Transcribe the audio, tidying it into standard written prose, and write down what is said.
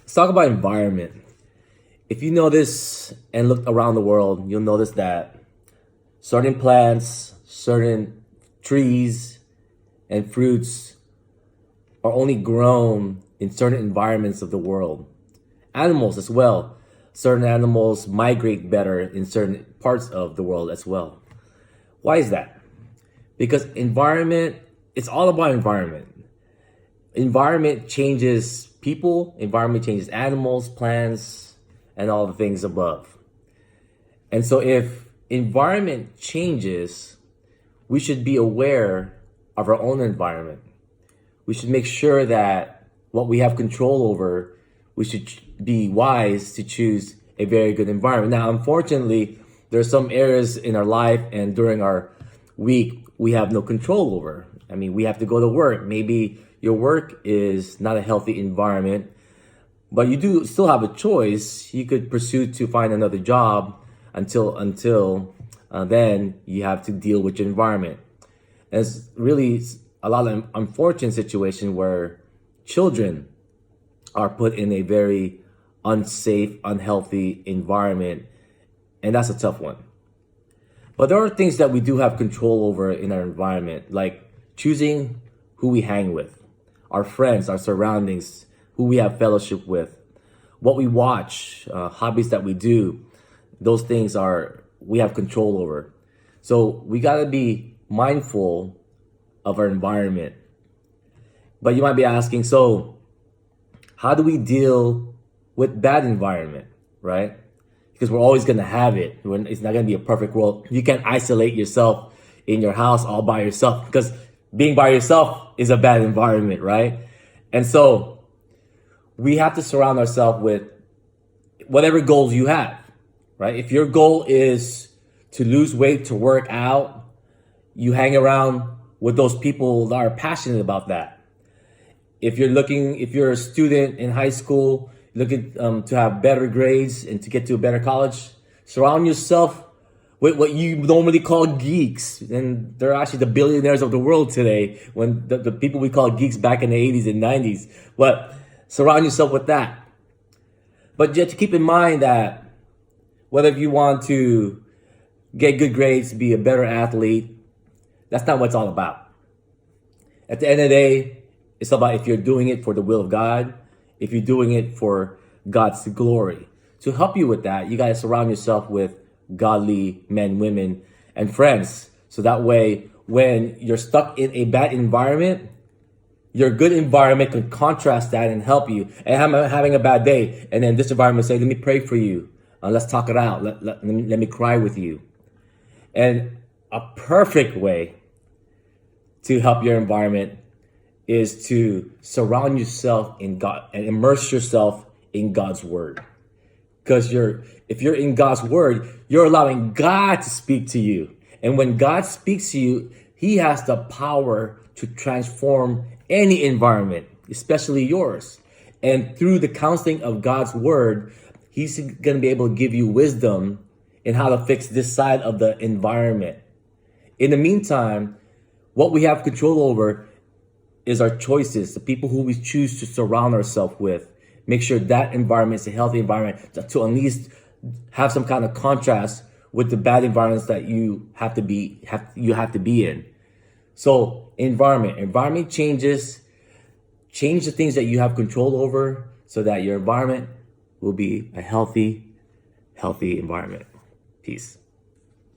Let's talk about environment. If you notice and look around the world, you'll notice that certain plants, certain trees, and fruits are only grown in certain environments of the world. Animals as well. Certain animals migrate better in certain parts of the world as well. Why is that? Because environment, it's all about environment. Environment changes people, environment changes animals, plants, and all the things above. And so if environment changes, we should be aware of our own environment. We should make sure that what we have control over, we should be wise to choose a very good environment. Now, unfortunately, there are some areas in our life and during our week we have no control over. I mean, we have to go to work. Maybe your work is not a healthy environment, but you do still have a choice. You could pursue to find another job until then you have to deal with your environment. And it's really a lot of unfortunate situation where children are put in a very unsafe, unhealthy environment, and that's a tough one. But there are things that we do have control over in our environment, like choosing who we hang with, our friends, our surroundings, who we have fellowship with, what we watch, hobbies that we do. Those things we have control over. So we gotta be mindful of our environment. But you might be asking, so how do we deal with bad environment, right? Because we're always gonna have it. It's not gonna be a perfect world. You can't isolate yourself in your house all by yourself, because being by yourself is a bad environment, right? And so we have to surround ourselves with whatever goals you have, right? If your goal is to lose weight, to work out, you hang around with those people that are passionate about that. If you're a student in high school, looking to have better grades and to get to a better college, surround yourself with what you normally call geeks. And they're actually the billionaires of the world today, when the people we call geeks back in the 80s and 90s. But surround yourself with that. But you have to keep in mind that whether you want to get good grades, be a better athlete, that's not what it's all about. At the end of the day, it's about if you're doing it for the will of God, if you're doing it for God's glory. To help you with that, you got to surround yourself with godly men, women, and friends. So that way, when you're stuck in a bad environment, your good environment can contrast that and help you. And I'm having a bad day, and then this environment say, let me pray for you. Let's talk it out. Let me cry with you. And a perfect way to help your environment is to surround yourself in God and immerse yourself in God's word. Because if you're in God's word, you're allowing God to speak to you. And when God speaks to you, he has the power to transform any environment, especially yours. And through the counseling of God's word, he's going to be able to give you wisdom in how to fix this side of the environment. In the meantime, what we have control over is our choices, the people who we choose to surround ourselves with. Make sure that environment is a healthy environment to at least have some kind of contrast with the bad environments that you have to be in. So environment changes, change the things that you have control over so that your environment will be a healthy environment. Peace.